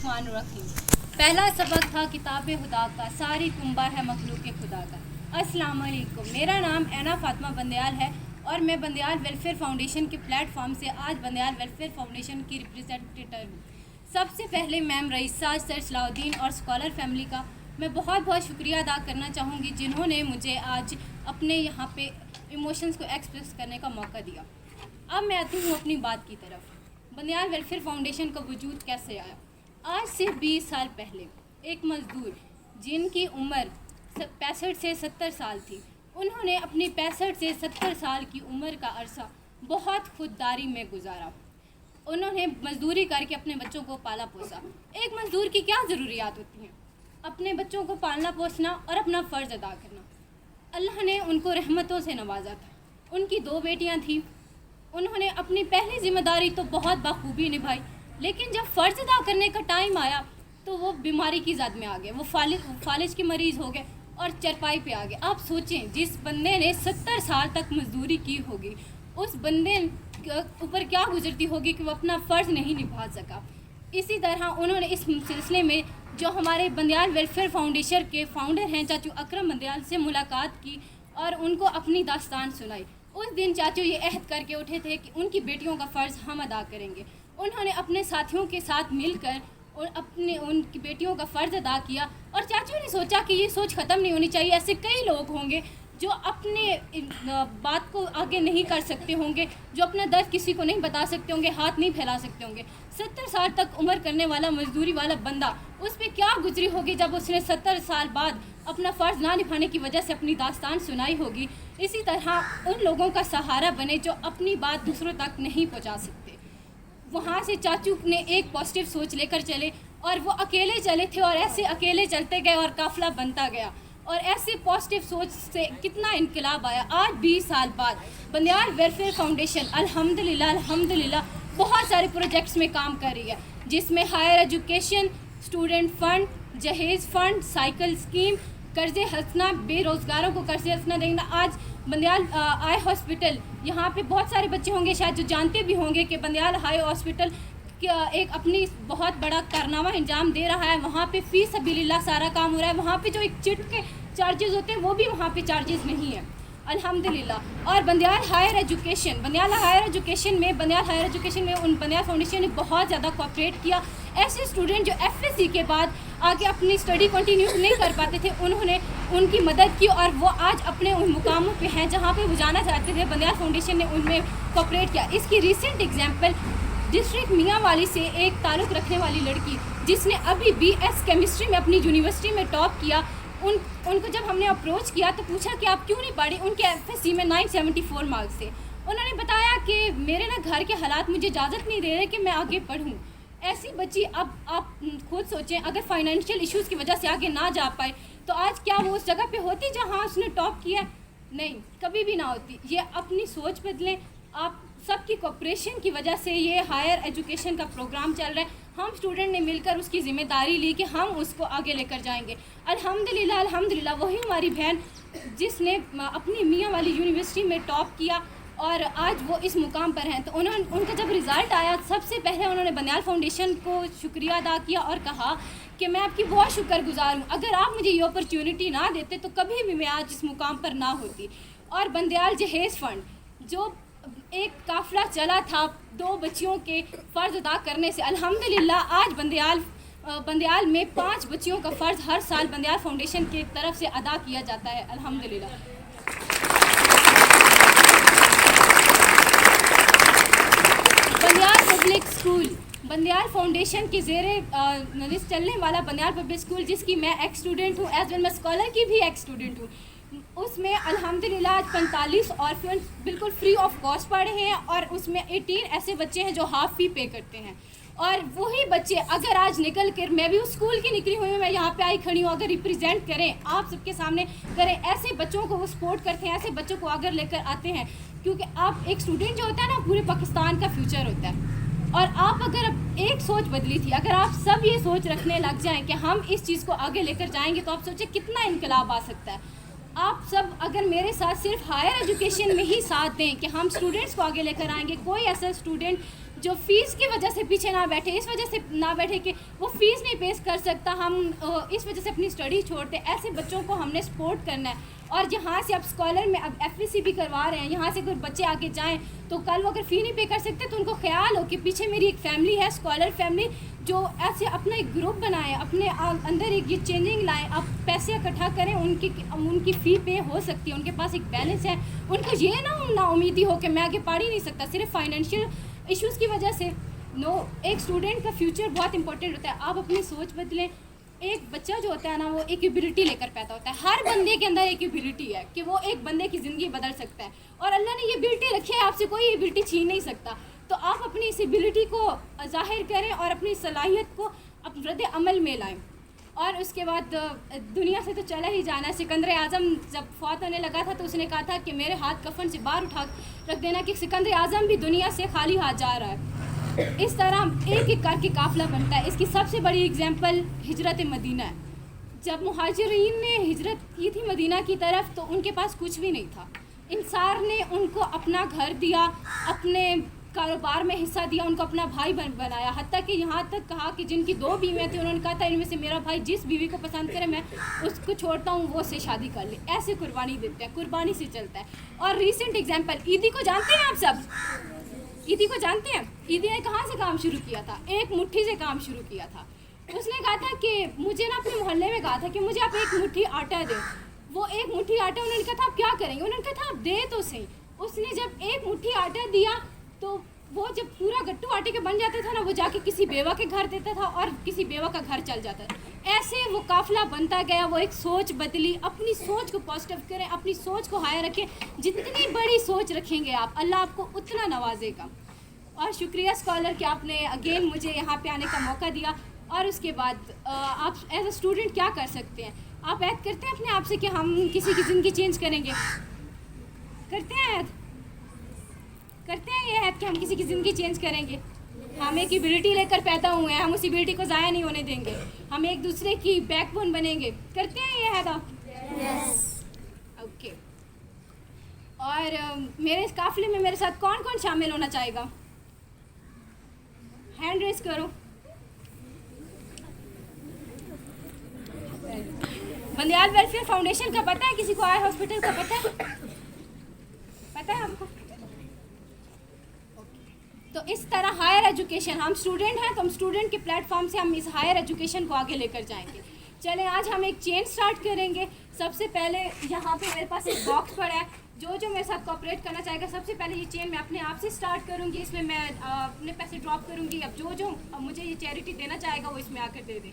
बिस्मिल्लाहिर्रहमानिर्रहीम। पहला सबक था किताब खुदा का, सारी कुंबा है मखलूक खुदा का। अस्सलाम वालेकुम, मेरा नाम ऐना फातिमा बंदयाल है और मैं बंदयाल वेलफेयर फाउंडेशन के प्लेटफॉर्म से आज बंदयाल वेलफेयर फाउंडेशन की रिप्रेजेंटेटिव हूँ। सबसे पहले मैम रईसा सर सलाउद्दीन और स्कॉलर फैमिली का मैं बहुत बहुत शुक्रिया अदा करना चाहूँगी, जिन्होंने मुझे आज अपने यहाँ पे इमोशंस को एक्सप्रेस करने का मौका दिया। अब मैं आती हूँ अपनी बात की तरफ। बंदयाल वेलफेयर फाउंडेशन का वजूद कैसे आया? आज से 20 साल पहले एक मज़दूर जिनकी उम्र 65 से 70 साल थी, उन्होंने अपनी 65 से 70 साल की उम्र का अरसा बहुत खुददारी में गुजारा। उन्होंने मजदूरी करके अपने बच्चों को पाला पोसा। एक मजदूर की क्या ज़रूरियात होती हैं? अपने बच्चों को पालना पोसना और अपना फ़र्ज़ अदा करना। अल्लाह ने उनको रहमतों से नवाजा था। उनकी 2 बेटियां थीं। उन्होंने अपनी पहली ज़िम्मेदारी तो बहुत बखूबी निभाई, लेकिन जब फ़र्ज़ अदा करने का टाइम आया तो वो बीमारी की ज़द में आ गए। वो फालिज के मरीज़ हो गए और चरपाई पे आ गए। आप सोचें, जिस बंदे ने 70 साल तक मजदूरी की होगी, उस बंदे ऊपर क्या गुजरती होगी कि वो अपना फ़र्ज़ नहीं निभा सका। इसी तरह उन्होंने इस सिलसिले में जो हमारे बंदयाल वेलफेयर फाउंडेशन के फाउंडर हैं चाचू अकरम बंदयाल से मुलाकात की और उनको अपनी दास्तान सुनाई। उस दिन चाचू ये अहद करके उठे थे कि उनकी बेटियों का फ़र्ज़ हम अदा करेंगे। उन्होंने अपने साथियों के साथ मिलकर उनकी बेटियों का फ़र्ज़ अदा किया और चाचू ने सोचा कि ये सोच ख़त्म नहीं होनी चाहिए। ऐसे कई लोग होंगे जो अपने बात को आगे नहीं कर सकते होंगे, जो अपना दर्द किसी को नहीं बता सकते होंगे, हाथ नहीं फैला सकते होंगे। 70 साल तक उम्र करने वाला मजदूरी वाला बंदा, उस पर क्या गुजरी होगी जब उसने 70 साल बाद अपना फ़र्ज़ ना निभाने की वजह से अपनी दास्तान सुनाई होगी। इसी तरह उन लोगों का सहारा बने जो अपनी बात दूसरों तक नहीं पहुंचा सकते। वहाँ से चाचू ने एक पॉजिटिव सोच लेकर चले और वो अकेले चले थे और ऐसे अकेले चलते गए और काफ़िला बनता गया और ऐसे पॉजिटिव सोच से कितना इनकलाब आया। आज 20 साल बाद बंदयाल वेलफेयर फाउंडेशन अल्हम्दुलिल्लाह बहुत सारे प्रोजेक्ट्स में काम कर रही है, जिसमें हायर एजुकेशन, स्टूडेंट फ़ंड, जहेज़ फ़ंड, साइकिल स्कीम, कर्ज़े हंसना, बेरोज़गारों को कर्ज़े हंसना देना। आज बंदयाल आई हॉस्पिटल, यहाँ पे बहुत सारे बच्चे होंगे शायद जो जानते भी होंगे कि बंदयाल हाई हॉस्पिटल एक अपनी बहुत बड़ा कारनामा अंजाम दे रहा है। वहाँ पे फ़ी सबीलिल्लाह सारा काम हो रहा है। वहाँ पे जो एक चिट के चार्जेस होते हैं वो भी वहाँ पे चार्जेस नहीं है, अल्हम्दुलिल्लाह। और बंदयाल हायर एजुकेशन में बंदयाल फाउंडेशन ने बहुत ज़्यादा कोऑपरेट किया। ऐसे स्टूडेंट जो एफएससी के बाद आगे अपनी स्टडी कंटिन्यू नहीं कर पाते थे, उन्होंने उनकी मदद की और वो आज अपने उन मुकामों पे हैं जहाँ पे वो जाना चाहते थे। बंदयाल फाउंडेशन ने उनमें कोऑपरेट किया। इसकी रिसेंट एग्जाम्पल डिस्ट्रिक्ट मियांवाली से एक ताल्लुक़ रखने वाली लड़की जिसने अभी BS केमिस्ट्री में अपनी यूनिवर्सिटी में टॉप किया, उनको जब हमने अप्रोच किया तो पूछा कि आप क्यों नहीं पढ़ी। उनके एफएससी में 974 मार्क्स थे। उन्होंने बताया कि मेरे ना घर के हालात मुझे इजाज़त नहीं दे रहे कि मैं आगे पढ़ूँ। ऐसी बच्ची, अब आप खुद सोचें, अगर फाइनेंशियल इश्यूज़ की वजह से आगे ना जा पाए तो आज क्या वो उस जगह पे होती जहाँ उसने टॉप किया? नहीं, कभी भी ना होती। ये अपनी सोच बदलें। आप सबकी कोऑपरेशन की वजह से ये हायर एजुकेशन का प्रोग्राम चल रहा है। हम स्टूडेंट ने मिलकर उसकी ज़िम्मेदारी ली कि हम उसको आगे लेकर जाएंगे। अल्हम्दुलिल्लाह वही हमारी बहन जिसने अपनी मियांवाली यूनिवर्सिटी में टॉप किया और आज वो इस मुकाम पर हैं। तो उनका जब रिज़ल्ट आया, सबसे पहले उन्होंने बंदयाल फाउंडेशन को शुक्रिया अदा किया और कहा कि मैं आपकी बहुत शुक्रगुजार हूँ। अगर आप मुझे ये अपॉर्चुनिटी ना देते तो कभी भी मैं आज इस मुकाम पर ना होती। और बंदयाल जहेज़ फ़ंड, जो एक काफ़िला चला था 2 बच्चियों के फ़र्ज़ अदा करने से, अल्हम्दुलिल्लाह आज बंदयाल में 5 बच्चियों का फ़र्ज़ हर साल बंदयाल फाउंडेशन की तरफ से अदा किया जाता है, अल्हम्दुलिल्लाह। Bandial public school, Bandial foundation के ज़ेरे नज़र चलने वाला बंदयाल पब्लिक स्कूल, जिसकी मैं एक्स स्टूडेंट हूँ, एज वेल मैं स्कॉलर की भी एक्स स्टूडेंट हूँ, उसमें अल्हम्दुलिल्लाह आज 45 ऑर्फन्स बिल्कुल फ्री ऑफ कॉस्ट पढ़े हैं और उसमें 18 ऐसे बच्चे हैं जो हाफ फ़ी पे करते हैं। और वही बच्चे अगर आज निकल कर, मैं भी उस स्कूल की निकली हुई हूँ, मैं यहाँ पे आई खड़ी हूँ, अगर रिप्रेजेंट करें, आप सबके सामने करें, ऐसे बच्चों को वो सपोर्ट करते हैं, ऐसे बच्चों को आगे लेकर आते हैं। क्योंकि आप एक स्टूडेंट जो होता है ना, पूरे पाकिस्तान का फ्यूचर होता है। और आप अगर एक सोच बदली थी, अगर आप सब ये सोच रखने लग जाएं कि हम इस चीज़ को आगे लेकर जाएंगे, तो आप सोचें कितना इनकलाब आ सकता है। आप सब अगर मेरे साथ सिर्फ हायर एजुकेशन में ही साथ दें कि हम स्टूडेंट्स को आगे लेकर आएंगे, कोई ऐसा स्टूडेंट जो फीस की वजह से पीछे ना बैठे, इस वजह से ना बैठे कि वो फीस नहीं पे कर सकता, हम इस वजह से अपनी स्टडी छोड़ते, ऐसे बच्चों को हमने सपोर्ट करना है। और यहाँ से अब स्कॉलर में अब FVC भी करवा रहे हैं, यहाँ से अगर बच्चे आगे जाएं तो कल वो अगर फ़ी नहीं पे कर सकते तो उनको ख्याल हो कि पीछे मेरी एक फैमिली है, स्कॉलर फैमिली, जो ऐसे अपना एक ग्रुप बनाए, अपने अंदर एक ये चेंजिंग लाएं, अब पैसे इकट्ठा करें, उनकी फ़ी पे हो सकती है, उनके पास एक बैलेंस है, उनको ये ना उम्मीदी हो कि मैं आगे पढ़ ही नहीं सकता सिर्फ फाइनेंशियल इश्यूज़ की वजह से। नो, एक स्टूडेंट का फ्यूचर बहुत इंपॉर्टेंट होता है। आप अपनी सोच बदलें। एक बच्चा जो होता है ना, वो एक एबिलिटी लेकर पैदा होता है। हर बंदे के अंदर एक एबिलिटी है कि वो एक बंदे की ज़िंदगी बदल सकता है, और अल्लाह ने ये एबिलिटी रखी है, आपसे कोई एबिलिटी छीन नहीं सकता। तो आप अपनी इस एबिलिटी को ज़ाहिर करें और अपनी सलाहियत को रद्द अमल में लाएं। और उसके बाद दुनिया से तो चला ही जाना है। सिकंदर आज़म जब फौत होने लगा था तो उसने कहा था कि मेरे हाथ कफन से बाहर उठा रख देना कि सिकंदर आज़म भी दुनिया से खाली हाथ जा रहा है। इस तरह एक एक करके काफ़िला बनता है। इसकी सबसे बड़ी एग्जांपल हिजरत मदीना है। जब मुहाजिरीन ने हिजरत की थी मदीना की तरफ तो उनके पास कुछ भी नहीं था। इंसार ने उनको अपना घर दिया, अपने कारोबार में हिस्सा दिया, उनको अपना भाई बनाया, हत्ता कि यहाँ तक कहा कि जिनकी 2 बीवियाँ थी उन्होंने कहा था इनमें से मेरा भाई जिस बीवी को पसंद करे मैं उसको छोड़ता हूँ, वो से शादी कर ले। ऐसे कुर्बानी देते हैं, कुर्बानी से चलता है। और रिसेंट एग्जाम्पल ईदी को जानते हैं आप सब? ईदी को जानते हैं? ईदी ने कहाँ से काम शुरू किया था? एक मुट्ठी से काम शुरू किया था। उसने कहा था कि मुझे ना अपने मोहल्ले में कहा था कि मुझे आप एक मुट्ठी आटा दें। वो एक मुट्ठी आटा, उन्होंने कहा था आप क्या करेंगे? उन्होंने कहा था आप दे तो सही। उसने जब एक मुट्ठी आटा दिया तो वो जब पूरा गट्टू आटे के बन जाता था ना, वो जाके किसी बेवा के घर देता था और किसी बेवा का घर चल जाता था। ऐसे वो काफ़िला बनता गया। वो एक सोच बदली। अपनी सोच को पॉजिटिव करें, अपनी सोच को हाई रखें। जितनी बड़ी सोच रखेंगे आप, अल्लाह आपको उतना नवाजेगा। और शुक्रिया स्कॉलर कि आपने अगेन मुझे यहाँ पे आने का मौका दिया। और उसके बाद आप एज अ स्टूडेंट क्या कर सकते हैं? आप ऐड करते हैं अपने आप से कि हम किसी की ज़िंदगी चेंज करेंगे? करते हैं ऐड? करते हैं ये ऐड कि हम किसी की ज़िंदगी चेंज करेंगे? हम एक एबिलिटी लेकर पैदा हुए हैं, हम उस एबिलिटी को ज़ाया नहीं होने देंगे। हम एक दूसरे की बैकबोन बनेंगे। करते हैं ये ऐड आप? यस। ओके। और मेरे इस काफ़िले में मेरे साथ कौन कौन शामिल होना चाहेगा? हैंड रेस करो। बंदियाल वेलफेयर फाउंडेशन का पता है किसी को? आई हॉस्पिटल का पता है? पता है आपको? तो इस तरह हायर एजुकेशन, हम स्टूडेंट हैं तो हम स्टूडेंट के प्लेटफॉर्म से हम इस हायर एजुकेशन को आगे लेकर जाएंगे। चलें आज हम एक चेन स्टार्ट करेंगे। सबसे पहले यहाँ पे मेरे पास एक बॉक्स पड़ा है। जो मेरे साथ कोऑपरेट करना चाहेगा, सबसे पहले ये चेन मैं अपने आप से स्टार्ट करूँगी। इसमें मैं अपने पैसे ड्रॉप करूँगी। अब जो मुझे ये चैरिटी देना चाहेगा वो इसमें आकर दे दें।